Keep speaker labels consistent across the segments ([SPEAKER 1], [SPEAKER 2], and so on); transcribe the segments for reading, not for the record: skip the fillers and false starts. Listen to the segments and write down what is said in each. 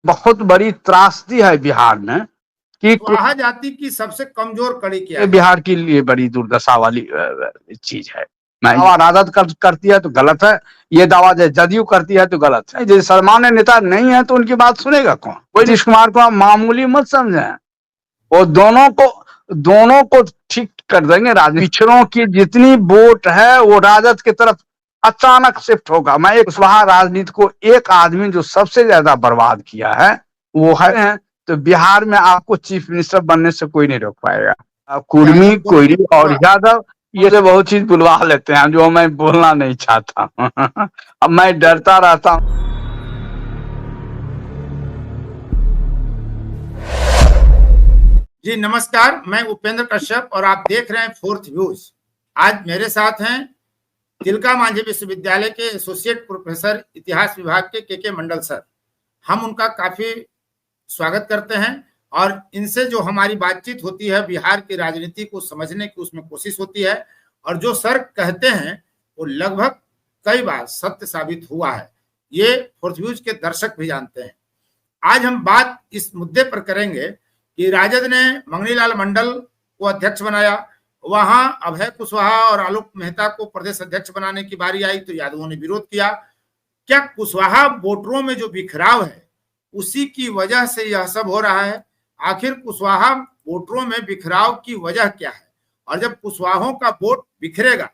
[SPEAKER 1] बहुत बड़ी त्रासदी है बिहार में कि
[SPEAKER 2] कुशवाहा जाति की सबसे कमजोर कड़ी क्या है?
[SPEAKER 1] बिहार के लिए बड़ी दुर्दशा वाली चीज है। राजद करती है तो गलत है, ये दावा जदयू करती है तो गलत है। जैसे सामान्य नेता नहीं है तो उनकी बात सुनेगा कौन? कोई नीतीश कुमार को आप मामूली मत समझे, वो दोनों को ठीक कर देंगे। पिछड़ों की जितनी वोट है वो राजद की तरफ अचानक शिफ्ट होगा। मैं एक कुशवाहा राजनीति को एक आदमी जो सबसे ज्यादा बर्बाद किया है वो है, तो बिहार में आपको चीफ मिनिस्टर बनने से कोई नहीं रोक पाएगा। कुर्मी, कोयरी और यादव ये तो बहुत चीज बुलवा लेते हैं जो मैं बोलना नहीं चाहता। अब मैं डरता रहता हूँ।
[SPEAKER 2] जी नमस्कार, मैं उपेंद्र कश्यप और आप देख रहे हैं फोर्थ व्यूज। आज मेरे साथ हैं तिलका मांझी विश्वविद्यालय के एसोसिएट प्रोफेसर इतिहास विभाग के के मंडल सर। हम उनका काफी स्वागत करते हैं और इनसे जो हमारी बातचीत होती है बिहार की राजनीति को समझने की उसमें कोशिश होती है और जो सर कहते हैं वो लगभग कई बार सत्य साबित हुआ है। ये फोर्थ व्यूज के दर्शक भी जानते हैं। आज हम बात इस मुद्दे पर करेंगे कि राजद ने मंगनीलाल मंडल को अध्यक्ष बनाया, वहां अभय कुशवाहा और आलोक मेहता को प्रदेश अध्यक्ष बनाने की बारी आई तो यादवों ने विरोध किया। क्या कुशवाहा वोटरों में जो बिखराव है उसी की वजह से यह सब हो रहा है? आखिर कुशवाहा वोटरों में बिखराव की वजह क्या है? और जब कुशवाहों का वोट बिखरेगा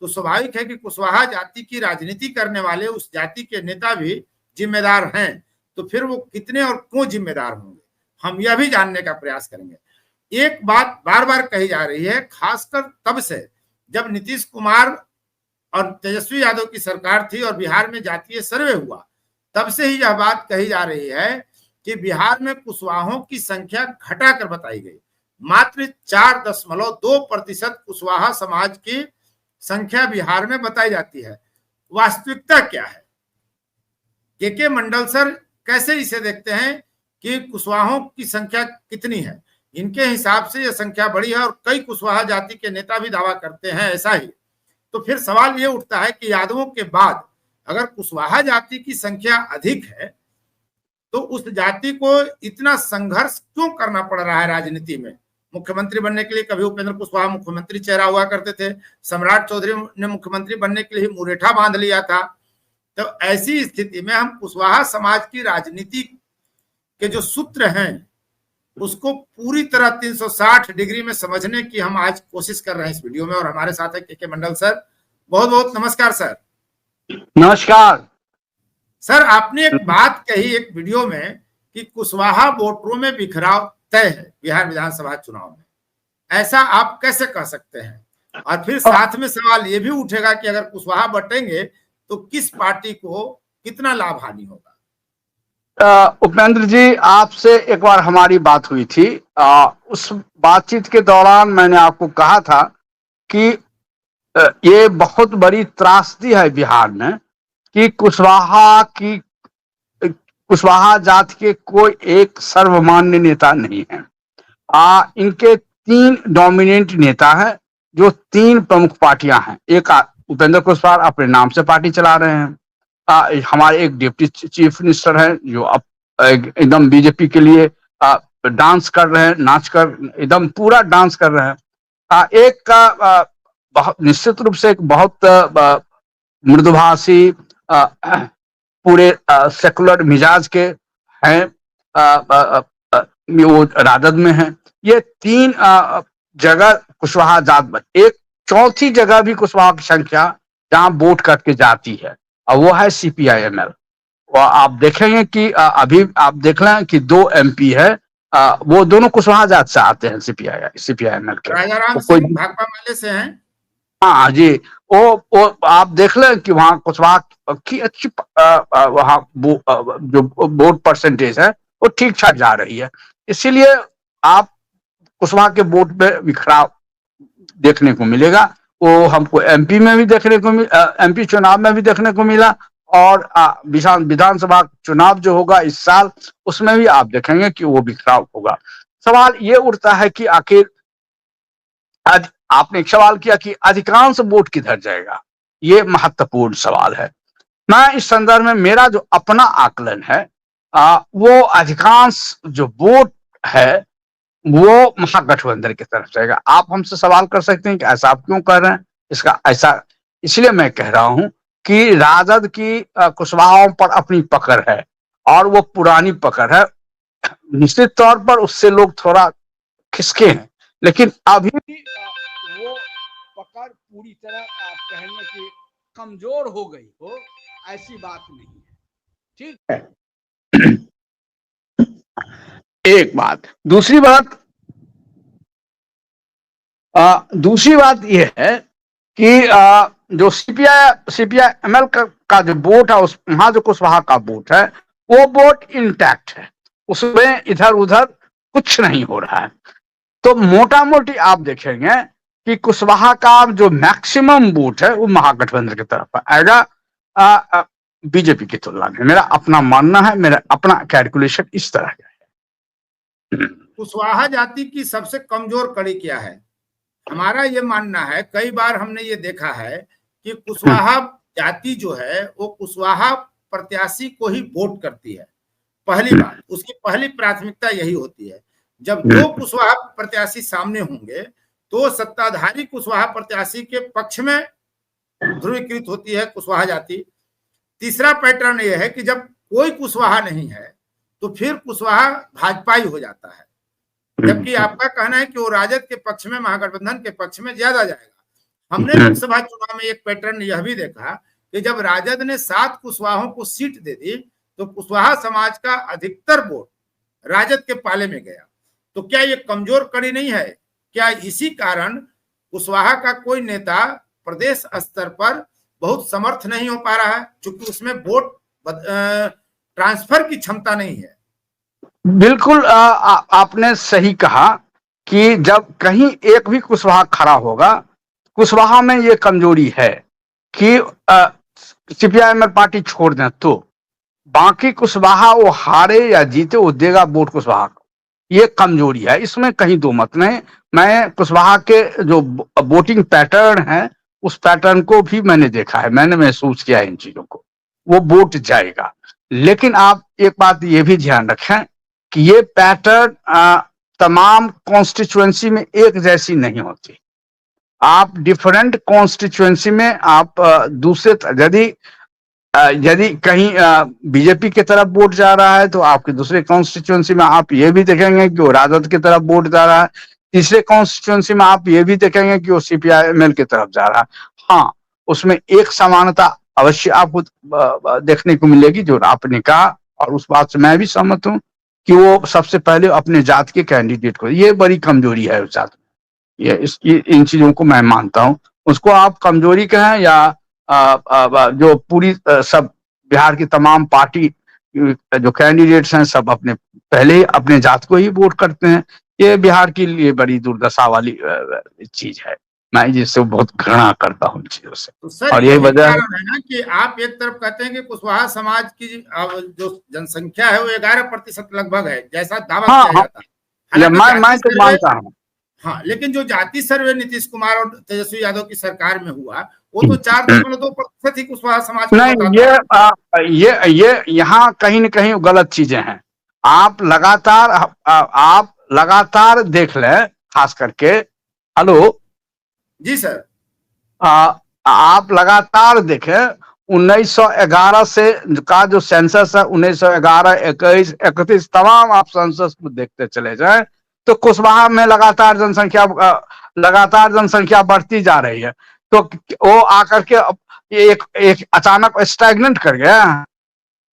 [SPEAKER 2] तो स्वाभाविक है कि कुशवाहा जाति की राजनीति करने वाले उस जाति के नेता भी जिम्मेदार हैं, तो फिर वो कितने और क्यों जिम्मेदार होंगे, हम यह भी जानने का प्रयास करेंगे। एक बात बार बार कही जा रही है, खासकर तब से जब नीतीश कुमार और तेजस्वी यादव की सरकार थी और बिहार में जातीय सर्वे हुआ, तब से ही यह बात कही जा रही है कि बिहार में कुशवाहों की संख्या घटाकर बताई गई। मात्र 4.2% कुशवाहा समाज की संख्या बिहार में बताई जाती है। वास्तविकता क्या है? के मंडल सर कैसे इसे देखते हैं कि कुशवाहों की संख्या कितनी है? इनके हिसाब से यह संख्या बड़ी है और कई कुशवाहा जाति के नेता भी दावा करते हैं ऐसा ही। तो फिर सवाल यह उठता है कि यादवों के बाद अगर कुशवाहा जाति की संख्या अधिक है तो उस जाति को इतना संघर्ष क्यों करना पड़ रहा है राजनीति में? मुख्यमंत्री बनने के लिए कभी उपेंद्र कुशवाहा मुख्यमंत्री चेहरा हुआ करते थे, सम्राट चौधरी ने मुख्यमंत्री बनने के लिए मुरेठा बांध लिया था। तो ऐसी स्थिति में हम कुशवाहा समाज की राजनीति के जो सूत्र हैं उसको पूरी तरह 360 डिग्री में समझने की हम आज कोशिश कर रहे हैं इस वीडियो में। और हमारे साथ है के मंडल सर। बहुत बहुत नमस्कार सर।
[SPEAKER 1] नमस्कार
[SPEAKER 2] सर, आपने एक बात कही एक वीडियो में कि कुशवाहा वोटरों में बिखराव तय है बिहार विधानसभा चुनाव में, ऐसा आप कैसे कह सकते हैं? और फिर साथ में सवाल ये भी उठेगा कि अगर कुशवाहा बटेंगे तो किस पार्टी को कितना लाभ हानि होगा?
[SPEAKER 1] उपेंद्र जी, आपसे एक बार हमारी बात हुई थी। उस बातचीत के दौरान मैंने आपको कहा था कि ये बहुत बड़ी त्रासदी है बिहार में कि कुशवाहा जाति के कोई एक सर्वमान्य नेता नहीं है। इनके 3 डोमिनेंट नेता हैं जो 3 प्रमुख पार्टियां हैं। एक उपेंद्र कुशवाहा अपने नाम से पार्टी चला रहे हैं। हमारे एक डिप्टी चीफ मिनिस्टर हैं जो अब एकदम बीजेपी के लिए डांस कर रहे हैं, नाच कर एकदम पूरा डांस कर रहे हैं। एक का बहुत निश्चित रूप से एक बहुत मृदुभाषी पूरे सेकुलर मिजाज के हैं, वो राजद में हैं। ये 3 जगह कुशवाहा जात, एक चौथी जगह भी कुशवाहा की संख्या जहां वोट करके जाती है और वो है CPI-ML। और आप देखेंगे कि अभी आप देख रहे हैं कि 2 MP है, वो दोनों कुशवाहा जात से आते हैं CPI-ML के।
[SPEAKER 2] राजाराम सिंह भाकपा माले से हैं।
[SPEAKER 1] हाँ जी, वो आप देख लें कि वहाँ कुशवाहा की अच्छी वहाँ जो वोट परसेंटेज है वो ठीक ठाक जा रही है। इसीलिए आप कुशवाहा के वोट में बिखराव देखने को मिलेगा। वो हमको MP में भी देखने को MP चुनाव में भी देखने को मिला और विधानसभा चुनाव जो होगा इस साल उसमें भी आप देखेंगे कि वो बिखराव होगा। सवाल ये उठता है कि आखिर आपने एक सवाल किया कि अधिकांश वोट किधर जाएगा, ये महत्वपूर्ण सवाल है। मैं इस संदर्भ में मेरा जो अपना आकलन है वो अधिकांश जो वोट है वो महागठबंधन की तरफ जाएगा। आप हमसे सवाल कर सकते हैं कि ऐसा आप क्यों कर रहे हैं? इसका ऐसा इसलिए मैं कह रहा हूं कि राजद की कुशवाहाओं पर अपनी पकड़ है और वो पुरानी पकड़ है। निश्चित तौर पर उससे लोग थोड़ा खिसके हैं, लेकिन अभी भी वो पकड़ पूरी तरह आप कहने की कमजोर हो गई हो, ऐसी बात नहीं है। ठीक है। एक बात। दूसरी बात यह है कि जो सीपीआई एमएल का जो वोट है, उस वहां जो कुशवाहा का वोट है वो वोट इंटैक्ट है, उसमें इधर उधर कुछ नहीं हो रहा है। तो मोटा मोटी आप देखेंगे कि कुशवाहा का जो मैक्सिमम वोट है वो महागठबंधन की तरफ आएगा बीजेपी की तुलना में। मेरा अपना मानना है, मेरा अपना कैलकुलेशन इस तरह का है।
[SPEAKER 2] कुशवाहा जाति की सबसे कमजोर कड़ी क्या है? हमारा ये मानना है, कई बार हमने ये देखा है कि कुशवाहा जाति जो है वो कुशवाहा प्रत्याशी को ही वोट करती है। पहली बात, उसकी पहली प्राथमिकता यही होती है। जब दो कुशवाहा प्रत्याशी सामने होंगे तो सत्ताधारी कुशवाहा प्रत्याशी के पक्ष में ध्रुवीकृत होती है कुशवाहा जाति। तीसरा पैटर्न यह है कि जब कोई कुशवाहा नहीं है तो फिर कुशवाहा भाजपाई हो जाता है, जबकि आपका कहना है कि वो राजद के पक्ष में, महागठबंधन के पक्ष में ज्यादा जाएगा। हमने लोकसभा चुनाव में एक पैटर्न यह भी देखा कि जब राजद ने 7 कुशवाहों को सीट दे दी तो कुशवाहा समाज का अधिकतर वोट राजद के पाले में गया। तो क्या ये कमजोर कड़ी नहीं है? क्या इसी कारण कुशवाहा का कोई नेता प्रदेश स्तर पर बहुत समर्थ नहीं हो पा रहा है, क्योंकि उसमें वोट ट्रांसफर की क्षमता नहीं है?
[SPEAKER 1] बिल्कुल आपने सही कहा कि जब कहीं एक भी कुशवाहा खड़ा होगा, कुशवाहा में ये कमजोरी है कि सीपीआई पार्टी छोड़ दें तो बाकी कुशवाहा वो हारे या जीते वो देगा वोट कुशवाहा को। ये कमजोरी है, इसमें कहीं दो मत नहीं। मैं कुशवाहा के जो वोटिंग पैटर्न है उस पैटर्न को भी मैंने देखा है, मैंने महसूस किया है इन चीजों को। वो वोट जाएगा, लेकिन आप एक बात ये भी ध्यान रखें कि ये पैटर्न तमाम कॉन्स्टिट्यूएंसी में एक जैसी नहीं होती। आप डिफरेंट कॉन्स्टिट्यूएंसी में आप दूसरे यदि कहीं बीजेपी की तरफ वोट जा रहा है तो आपके दूसरे कॉन्स्टिट्यूएंसी में आप ये भी देखेंगे कि वो राजद की तरफ वोट जा रहा है। तीसरे कॉन्स्टिट्यूएंसी में आप ये भी देखेंगे कि वो सीपीआई की तरफ जा रहा है। हाँ, उसमें एक समानता अवश्य आपको देखने को मिलेगी जो आपने कहा, और उस बात से मैं भी सहमत हूं कि वो सबसे पहले अपने जात के कैंडिडेट को, ये बड़ी कमजोरी है उस जात में। इन चीजों को मैं मानता हूं। उसको आप कमजोरी कहें या जो पूरी सब बिहार की तमाम पार्टी जो कैंडिडेट्स हैं सब अपने पहले अपने जात को ही वोट करते हैं। ये बिहार के लिए बड़ी दुर्दशा वाली चीज है। मैं जिससे बहुत घृणा करता हूँ इन चीजों से।
[SPEAKER 2] तो सर,
[SPEAKER 1] और यही वजह
[SPEAKER 2] है ना कि आप एक तरफ कहते हैं कि कुशवाहा समाज की जो जनसंख्या है वो 11% लगभग है, जैसा दावा किया जाता है।
[SPEAKER 1] मैं तो मानता हूँ।
[SPEAKER 2] हाँ, लेकिन जो जाति सर्वे नीतीश कुमार और तेजस्वी यादव की सरकार में हुआ वो तो 4.2% ही कुशवाहा समाज को बताता है।
[SPEAKER 1] ये यहाँ कहीं न कहीं गलत चीजें हैं। आप लगातार देख लें, खास करके हेलो
[SPEAKER 2] जी सर,
[SPEAKER 1] आप लगातार देखें 1911 से का जो सेंसस है, 1911, 21, 31 तमाम आप सेंसस को देखते चले जाएं तो कुशवाहा में लगातार जनसंख्या बढ़ती जा रही है। तो वो आकर के एक अचानक स्टैग्नेंट कर गया।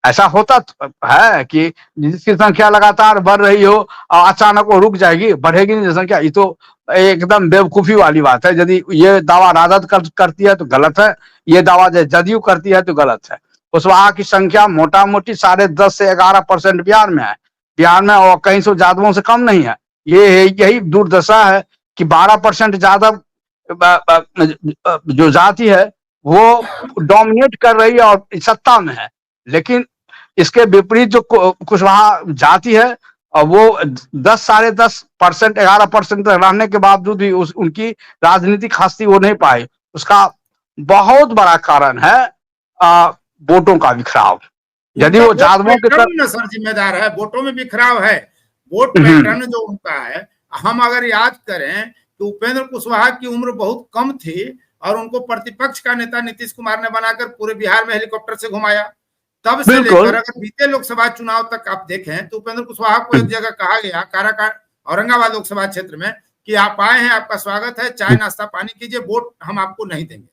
[SPEAKER 1] ऐसा होता है कि जिसकी संख्या लगातार बढ़ रही हो और अचानक वो रुक जाएगी, बढ़ेगी नहीं संख्या? ये तो एकदम बेवकूफी वाली बात है। यदि ये दावा राजद करती है तो गलत है, ये दावा जदयू करती है तो गलत है। कुशवाहा की संख्या मोटा मोटी 10.5 से 11% बिहार में है। बिहार में और कहीं से यादवों से कम नहीं है। यही दुर्दशा है कि 12% यादव जो जाति है वो डोमिनेट कर रही है और सत्ता में है। लेकिन इसके विपरीत जो कुशवाहा जाति है वो 10, 10.5%, 11% तक रहने के बावजूद भी उनकी राजनीतिक हस्ती वो नहीं पाई। उसका बहुत बड़ा कारण है वोटों का बिखराव। यदि
[SPEAKER 2] उनका
[SPEAKER 1] वो
[SPEAKER 2] वोट
[SPEAKER 1] यादवों के
[SPEAKER 2] पैटर्न न सर जिम्मेदार है, वोटों में बिखराव है, वोट पैटर्न जो उनका है। हम अगर याद करें तो उपेंद्र कुशवाहा की उम्र बहुत कम थी और उनको प्रतिपक्ष का नेता नीतीश कुमार ने बनाकर पूरे बिहार में हेलीकॉप्टर से घुमाया। तब से
[SPEAKER 1] बिल्कुल
[SPEAKER 2] लेकर अगर बीते लोकसभा चुनाव तक आप देखें तो उपेंद्र कुशवाहा को एक जगह कहा गया काराकाट औरंगाबाद लोकसभा क्षेत्र में कि आप आए हैं, आपका स्वागत है, चाय नाश्ता पानी कीजिए, वोट हम आपको नहीं देंगे।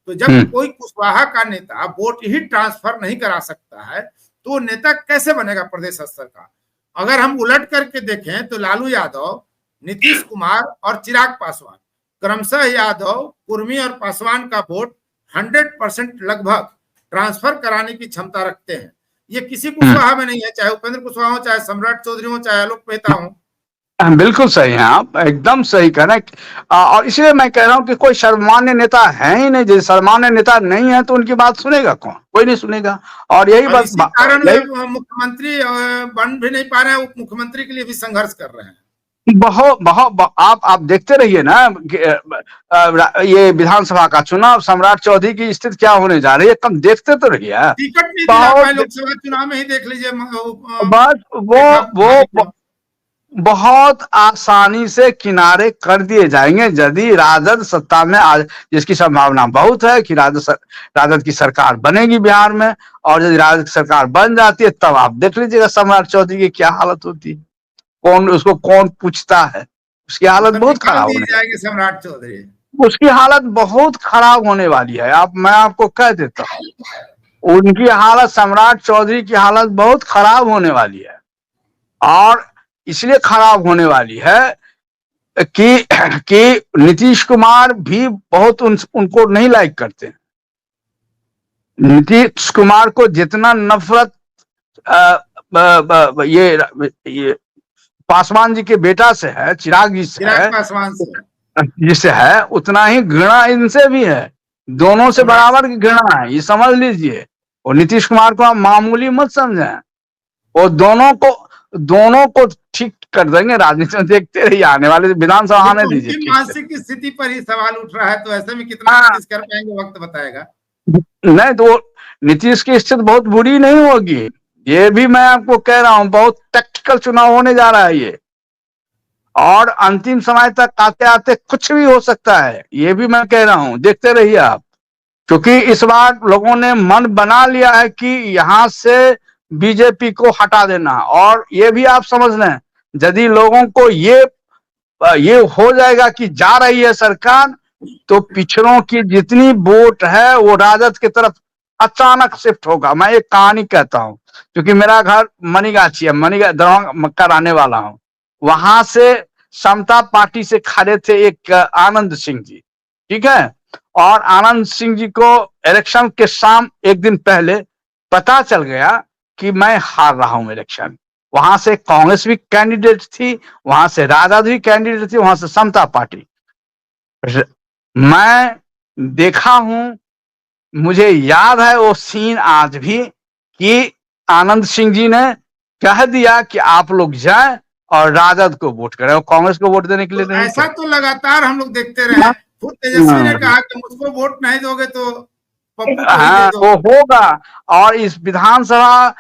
[SPEAKER 2] तो जब कोई कुशवाहा का नेता वोट ही ट्रांसफर नहीं करा सकता है तो वो नेता कैसे बनेगा प्रदेश स्तर का। अगर हम उलट करके देखें तो लालू यादव, नीतीश कुमार और चिराग पासवान क्रमशः यादव, कुर्मी और पासवान का वोट 100% लगभग ट्रांसफर कराने की क्षमता रखते हैं। ये किसी कुशवाहा में नहीं है, चाहे उपेंद्र कुशवाहा हो, चाहे सम्राट चौधरी हो, चाहे आलोक मेहता हो।
[SPEAKER 1] बिल्कुल सही है, आप एकदम सही कह रहे हैं। और इसलिए मैं कह रहा हूं कि कोई सर्वमान्य नेता है ही नहीं। जिस सर्वमान्य नेता नहीं है तो उनकी बात सुनेगा कौन? कोई नहीं सुनेगा। और यही
[SPEAKER 2] और
[SPEAKER 1] बात
[SPEAKER 2] इसी कारण वे मुख्यमंत्री बन भी नहीं पा रहे हैं, उप मुख्यमंत्री के लिए भी संघर्ष कर रहे हैं।
[SPEAKER 1] बहुत बहुत आप देखते रहिए ना ये विधानसभा का चुनाव, सम्राट चौधरी की स्थिति क्या होने जा रही है, कम देखते तो रहिए।
[SPEAKER 2] टिकट नहीं दिला पाए लोकसभा चुनाव में ही, देख लीजिए।
[SPEAKER 1] बस वो बहुत आसानी से किनारे कर दिए जाएंगे यदि राजद सत्ता में आ, जिसकी संभावना बहुत है कि राजद की सरकार बनेगी बिहार में। और यदि राजद की सरकार बन जाती है तब आप देख लीजिएगा सम्राट चौधरी की क्या हालत होती है। कौन पूछता है, उसकी हालत बहुत खराब होने
[SPEAKER 2] जाएगी। सम्राट चौधरी
[SPEAKER 1] उसकी हालत बहुत खराब होने वाली है। मैं आपको कह देता हूँ, उनकी हालत, सम्राट चौधरी की हालत बहुत खराब होने वाली है। और इसलिए खराब होने वाली है कि नीतीश कुमार भी बहुत उनको नहीं लाइक करते हैं। नीतीश कुमार को जितना नफरत ये पासवान जी के बेटा से है, चिराग जी से है,
[SPEAKER 2] पासवान से
[SPEAKER 1] जिससे है, उतना ही घृणा इनसे भी है। दोनों से बराबर की घृणा है, ये समझ लीजिए। और नीतीश कुमार को आप मामूली मत समझें। और दोनों को ठीक कर देंगे। राजनीति में देखते रहिए, आने वाले विधानसभा आने दीजिए।
[SPEAKER 2] मानसिक स्थिति पर ही सवाल उठ रहा है, तो ऐसे में कितना नीतीश कर पाएंगे वक्त बताएगा।
[SPEAKER 1] नहीं तो नीतीश की स्थिति बहुत बुरी नहीं होगी। ये भी मैं आपको कह रहा हूं, बहुत टैक्टिकल चुनाव होने जा रहा है ये। और अंतिम समय तक आते आते कुछ भी हो सकता है, ये भी मैं कह रहा हूं। देखते रहिए आप, क्योंकि इस बार लोगों ने मन बना लिया है कि यहां से बीजेपी को हटा देना। और ये भी आप समझ लें, यदि लोगों को ये हो जाएगा कि जा रही है सरकार, तो पिछड़ों की जितनी वोट है वो राजद की तरफ अचानक शिफ्ट होगा। मैं एक कहानी कहता हूं, क्योंकि मेरा घर मनीगाछी है, दरभंगा मक्का रहने वाला हूं। वहां से समता पार्टी से खड़े थे एक आनंद सिंह जी, ठीक है। और आनंद सिंह जी को इलेक्शन के शाम एक दिन पहले पता चल गया कि मैं हार रहा हूं इलेक्शन। वहां से कांग्रेस भी कैंडिडेट थी, वहां से राजद भी कैंडिडेट थी, वहां से समता पार्टी। मैं देखा हूं, मुझे याद है वो सीन आज भी, कि आनंद सिंह जी ने कह दिया कि आप लोग जाएं और राजद को वोट करें, और कांग्रेस को वोट देने के लिए नहीं।
[SPEAKER 2] ऐसा तो लगातार हम लोग देखते रहे। खुद तेजस्वी ने कहा कि मुझको वोट नहीं दोगे तो पप्पू को ही दे दो।
[SPEAKER 1] वो होगा। और इस विधानसभा,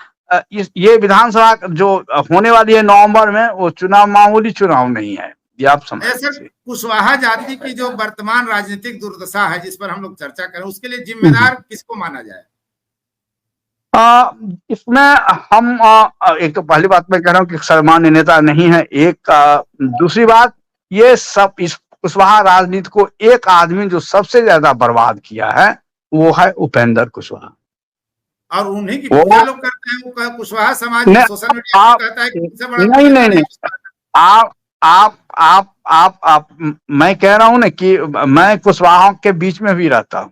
[SPEAKER 1] ये विधानसभा जो होने वाली है नवंबर में, वो चुनाव मामूली चुनाव नहीं है, ये आप समझ।
[SPEAKER 2] कुशवाहा जाति की जो वर्तमान राजनीतिक दुर्दशा है जिस पर हम लोग चर्चा करें, उसके लिए जिम्मेदार किसको माना जाए?
[SPEAKER 1] इसमें हम एक तो पहली बात मैं कह रहा हूं कि सर्वमान्य नेता नहीं है। एक दूसरी बात, ये सब इस कुशवाहा राजनीति को एक आदमी जो सबसे ज्यादा बर्बाद किया है वो है उपेंद्र कुशवाहा।
[SPEAKER 2] और उन्हीं की पूजा लोग करते हैं। वो कुशवाहा समाज सोशल मीडिया पर कहता है कि सबसे बड़ा
[SPEAKER 1] नहीं आप मैं कह रहा हूं ना कि मैं कुशवाहा के बीच में भी रहता हूं।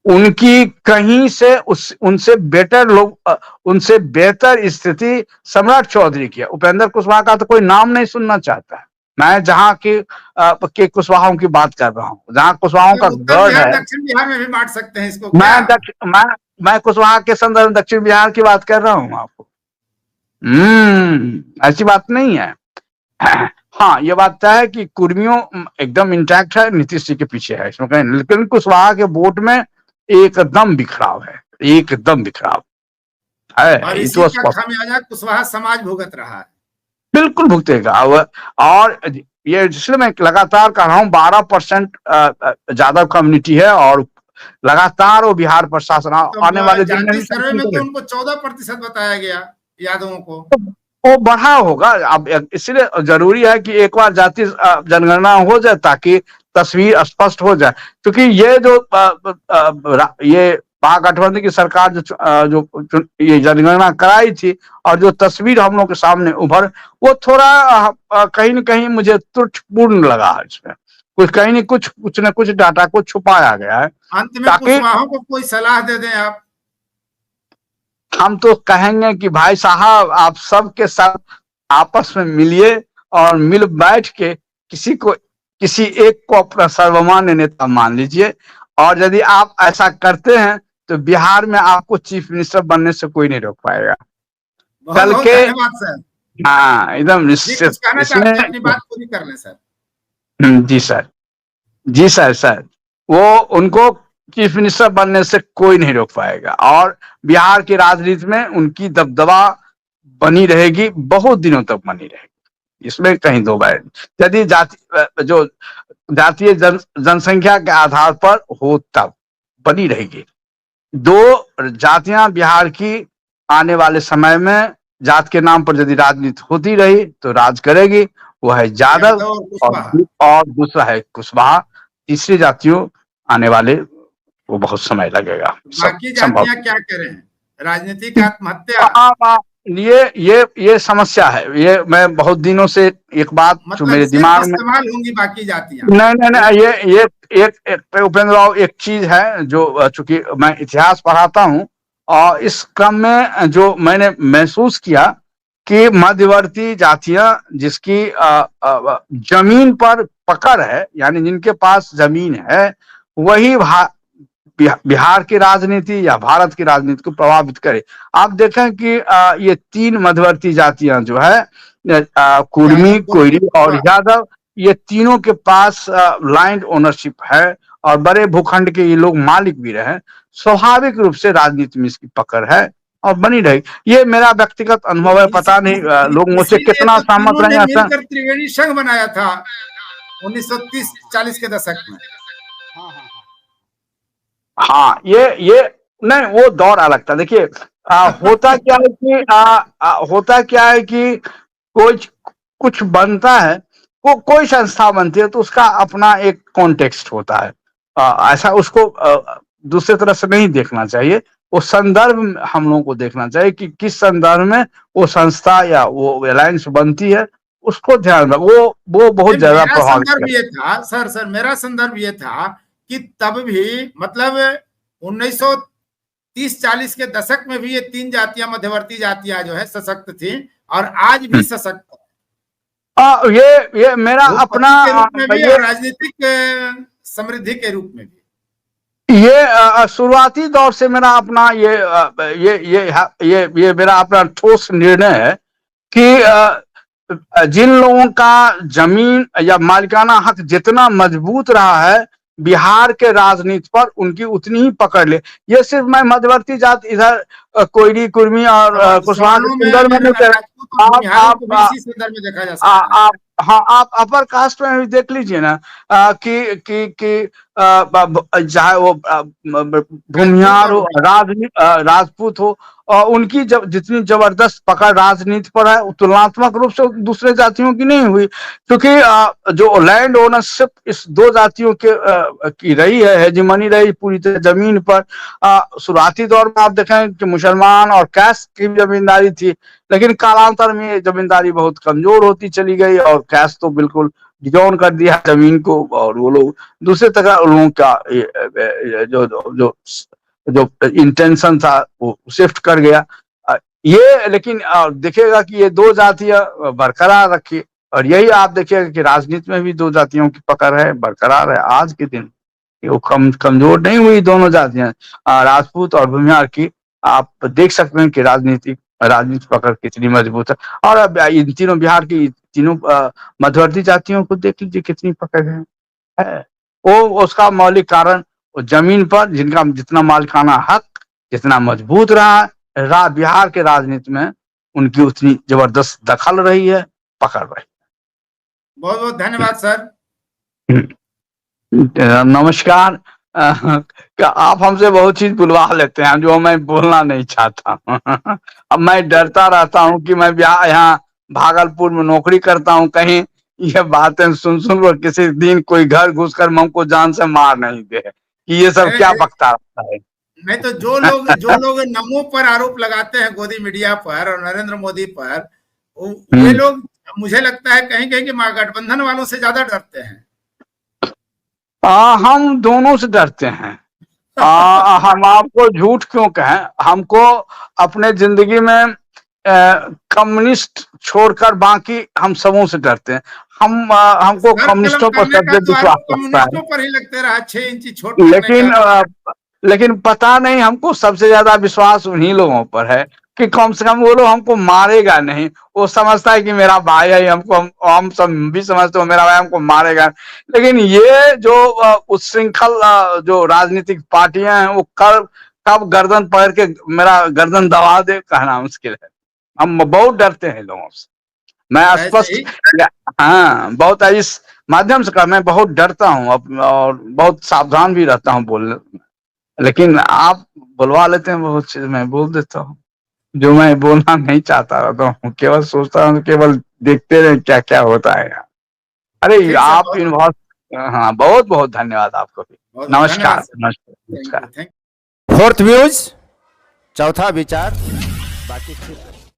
[SPEAKER 1] उनकी कहीं से उनसे बेटर लोग, उनसे बेहतर स्थिति सम्राट चौधरी की है। उपेंद्र कुशवाहा का तो कोई नाम नहीं सुनना चाहता है। मैं जहां के कुशवाहाओं की बात कर रहा हूँ, जहां कुशवाहाओं का गढ़ है।
[SPEAKER 2] दक्षिण बिहार में भी बांट सकते हैं इसको।
[SPEAKER 1] मैं कुशवाहा के संदर्भ में दक्षिण बिहार की बात कर रहा हूँ आपको। ऐसी बात नहीं है। हाँ, ये बात तय है कि कुर्मियों एकदम इंटैक्ट है, नीतीश जी के पीछे है इसमें कहीं। लेकिन कुशवाहा के वोट में एकदम बिखराव है, एकदम बिखराव। है,
[SPEAKER 2] और
[SPEAKER 1] ये
[SPEAKER 2] इसी
[SPEAKER 1] तो
[SPEAKER 2] का
[SPEAKER 1] स्पष्ट,
[SPEAKER 2] खामियाजा कुशवाहा समाज भुगत रहा है।
[SPEAKER 1] बिल्कुल भुगतेगा। और ये इसलिए मैं लगातार कह रहा हूँ 12% ज्यादा कम्युनिटी है, और लगातार वो बिहार प्रशासन
[SPEAKER 2] तो
[SPEAKER 1] आने वाले दिन में
[SPEAKER 2] जाति
[SPEAKER 1] भी
[SPEAKER 2] सर्वे
[SPEAKER 1] शासन
[SPEAKER 2] में तो
[SPEAKER 1] करेगा।
[SPEAKER 2] उनको 14% बताया गया यादवों को।
[SPEAKER 1] वो बढ़ा होगा। अब इसलिए जरूरी है कि एक बार जाति जनगणना हो जाए ताकि तस्वीर स्पष्ट हो जाए, क्योंकि ये जो ये महागठबंधन की सरकार ये जनगणना कराई थी, और जो तस्वीर हम लोग के सामने उभर, वो थोड़ा कहीं न कहीं मुझे त्रुटिपूर्ण लगा है। इसमें कुछ कहीं नहीं, कुछ न कुछ डाटा को छुपाया गया है,
[SPEAKER 2] अंत में
[SPEAKER 1] ताकि
[SPEAKER 2] कुशवाहों को कोई सलाह दे दें आप।
[SPEAKER 1] हम तो कहेंगे कि भाई साहब, आप सबके सब आपस में मिलिए, और मिल बैठ के किसी एक को अपना सर्वमान्य नेता मान लीजिए, और यदि आप ऐसा करते हैं तो बिहार में आपको चीफ मिनिस्टर बनने से कोई नहीं रोक पाएगा।
[SPEAKER 2] बहुत
[SPEAKER 1] कल
[SPEAKER 2] बहुत
[SPEAKER 1] के,
[SPEAKER 2] धन्यवाद सर।
[SPEAKER 1] हाँ एकदम
[SPEAKER 2] जी
[SPEAKER 1] निश्चित।
[SPEAKER 2] कुछ कहना
[SPEAKER 1] इसमें
[SPEAKER 2] चाहते हैं, अपनी बात पूरी कर लें सर।
[SPEAKER 1] जी सर, जी सर, वो उनको चीफ मिनिस्टर बनने से कोई नहीं रोक पाएगा, और बिहार की राजनीति में उनकी दबदबा बनी रहेगी, बहुत दिनों तक बनी रहेगी, इसमें कहीं दो बार। यदि जो जातीय जनसंख्या के आधार पर हो तब बनी रहेगी। दो जातियां बिहार की आने वाले समय में जात के नाम पर यदि राजनीति होती रही तो राज करेगी, वो है यादव,
[SPEAKER 2] यादव और
[SPEAKER 1] और
[SPEAKER 2] कुशवाहा।
[SPEAKER 1] और दूसरा है कुशवाहा। तीसरी जातियों आने वाले वो बहुत समय लगेगा, सब
[SPEAKER 2] बाकी
[SPEAKER 1] संभव।
[SPEAKER 2] जातियां क्या करें, राजनीतिक आत्महत्या।
[SPEAKER 1] ये समस्या है। ये मैं बहुत दिनों से एक बात जो
[SPEAKER 2] मतलब
[SPEAKER 1] मेरे
[SPEAKER 2] सिर्फ
[SPEAKER 1] दिमाग में,
[SPEAKER 2] इस्तेमाल होंगी बाकी जातियां।
[SPEAKER 1] नहीं, ये एक उपेंद्र राव, एक चीज है जो चूंकि मैं इतिहास पढ़ाता हूँ, और इस क्रम में जो मैंने महसूस किया कि मध्यवर्ती जातियां जिसकी जमीन पर पकड़ है, यानी जिनके पास जमीन है, वही बिहार की राजनीति या भारत की राजनीति को प्रभावित करे। आप देखें कि ये तीन मध्यवर्ती जातियां जो है, कुर्मी,
[SPEAKER 2] यादव
[SPEAKER 1] कोयरी
[SPEAKER 2] कुर्मी
[SPEAKER 1] और
[SPEAKER 2] कुशवाहा।
[SPEAKER 1] यादव, ये तीनों के पास लैंड ओनरशिप है, और बड़े भूखंड के ये लोग मालिक भी रहे। स्वाभाविक रूप से राजनीति में इसकी पकड़ है और बनी रही। ये मेरा व्यक्तिगत अनुभव है, पता नहीं लोग मुझसे
[SPEAKER 2] इसीलिए
[SPEAKER 1] कितना
[SPEAKER 2] तो
[SPEAKER 1] सहमत
[SPEAKER 2] तीनों ने
[SPEAKER 1] रहे ऐसा।
[SPEAKER 2] मिलकर त्रिवेणी संघ बनाया था 1930-40 के दशक में।
[SPEAKER 1] हाँ, ये नहीं, वो दौर अलग था। देखिए, होता क्या है कि होता क्या है कि कोई कुछ बनता है, कोई संस्था बनती है, तो उसका अपना एक कॉन्टेक्स्ट होता है। ऐसा उसको दूसरे तरह से नहीं देखना चाहिए। वो संदर्भ हम लोगों को देखना चाहिए कि किस संदर्भ में वो संस्था या वो अलायंस बनती है, उसको ध्यान रख। वो बहुत ज्यादा
[SPEAKER 2] मेरा
[SPEAKER 1] प्रभावित
[SPEAKER 2] संदर्भ
[SPEAKER 1] करता
[SPEAKER 2] ये था सर, मेरा संदर्भ ये था कि तब भी मतलब 1930-40 के दशक में भी ये तीन जातियां, मध्यवर्ती जातियां जो है सशक्त थी, और आज भी
[SPEAKER 1] है।
[SPEAKER 2] सशक्त है।
[SPEAKER 1] ये मेरा अपना
[SPEAKER 2] भूपति के रूप में भी
[SPEAKER 1] ये
[SPEAKER 2] और राजनीतिक समृद्धि के रूप में भी।
[SPEAKER 1] ये शुरुआती दौर से मेरा अपना ये मेरा अपना ठोस निर्णय है कि जिन लोगों का जमीन या मालिकाना हक जितना मजबूत रहा है बिहार के राजनीति पर, उनकी उतनी ही पकड़ ले। ये सिर्फ मैं मध्यवर्ती जात इधर कोयरी, कुर्मी और कुशवाहा के
[SPEAKER 2] सवर्णों में
[SPEAKER 1] संदर्भ में नहीं कह
[SPEAKER 2] राजपूत और
[SPEAKER 1] रहा।
[SPEAKER 2] भूमिहारों को भी इसी संदर्भ में देखा जा सकता है।
[SPEAKER 1] आप हाँ, आप अपर कास्ट में भी देख लीजिए ना, कि चाहे वो भूमिहार हो, राजपूत हो, और उनकी जब जितनी जबरदस्त पकड़ राजनीति पर है, तुलनात्मक रूप से दूसरे जातियों की नहीं हुई, क्योंकि जो लैंड ओनरशिप इस दो जातियों के की रही है, हेजिमनी रही पूरी तरह जमीन पर। शुरुआती दौर में आप देखें कि मुसलमान और कैस्ट की जमींदारी थी, लेकिन कालांतर में ये जमींदारी बहुत कमजोर होती चली गई, और कैश तो बिल्कुल डिजोन कर दिया जमीन को, और वो लोग दूसरे तरह लोगों का जो जो जो इंटेंशन था वो शिफ्ट कर गया। ये लेकिन देखिएगा कि ये दो जातियां बरकरार रखी, और यही आप देखिएगा कि राजनीति में भी दो जातियों की पकड़ है, बरकरार है आज के दिन। वो कमजोर नहीं हुई दोनों जातियां, राजपूत और भूमिहार की। आप देख सकते हैं कि राजनीति पकड़ कितनी मजबूत है। और अब इन तीनों बिहार की तीनों मध्यवर्ती जातियों को देख लीजिए कितनी पकड़ है। वो उसका मौलिक कारण, वो जमीन पर जिनका जितना मालिकाना हक जितना मजबूत रहा, बिहार के राजनीति में उनकी उतनी जबरदस्त दखल रही है, पकड़ रही।
[SPEAKER 2] बहुत बहुत धन्यवाद सर।
[SPEAKER 1] नमस्कार। क्या आप हमसे बहुत चीज बुलवा लेते हैं जो मैं बोलना नहीं चाहता हूँ। अब मैं डरता रहता हूँ कि मैं यहाँ भागलपुर में नौकरी करता हूँ, कहीं ये बातें सुन कर किसी दिन कोई घर घुसकर हमको जान से मार नहीं दे कि ये सब क्या बकता रहता है।
[SPEAKER 2] नहीं तो जो लोग नमो पर आरोप लगाते हैं, गोदी मीडिया पर और नरेंद्र मोदी पर, वे लोग मुझे लगता है कहीं कहीं कि गठबंधन वालों से ज्यादा डरते हैं।
[SPEAKER 1] हम दोनों से डरते हैं। हम आपको झूठ क्यों कहें, हमको अपने जिंदगी में कम्युनिस्ट छोड़कर बाकी हम सबों से डरते हैं। हमको कम्युनिस्टों पर सबसे विश्वास
[SPEAKER 2] कम्युनिस्टों पर ही लगते रहा 6 इंची छोड़,
[SPEAKER 1] लेकिन पता नहीं हमको सबसे ज्यादा विश्वास उन्हीं लोगों पर है कि कम से कम वो लोग हमको मारेगा नहीं। वो समझता है कि मेरा भाई है, हम सब भी समझते हो मेरा भाई हमको मारेगा। लेकिन ये जो उच्छृंखल जो राजनीतिक पार्टियां हैं, वो कब गर्दन पकड़ के मेरा गर्दन दबा दे कहना मुश्किल है। हम बहुत डरते हैं लोगों से। मैं स्पष्ट बहुत इस माध्यम से मैं बहुत डरता हूँ और बहुत सावधान भी रहता हूँ बोलने। लेकिन आप बुलवा लेते हैं बहुत चीज, मैं बोल देता हूँ जो मैं बोलना नहीं चाहता रहता हूँ। केवल सोचता हूँ केवल देखते रहे क्या क्या होता है। अरे आप हाँ, बहुत बहुत धन्यवाद आपको भी। नमस्कार।
[SPEAKER 2] नमस्कार। फोर्थ व्यूज, चौथा विचार, बाकी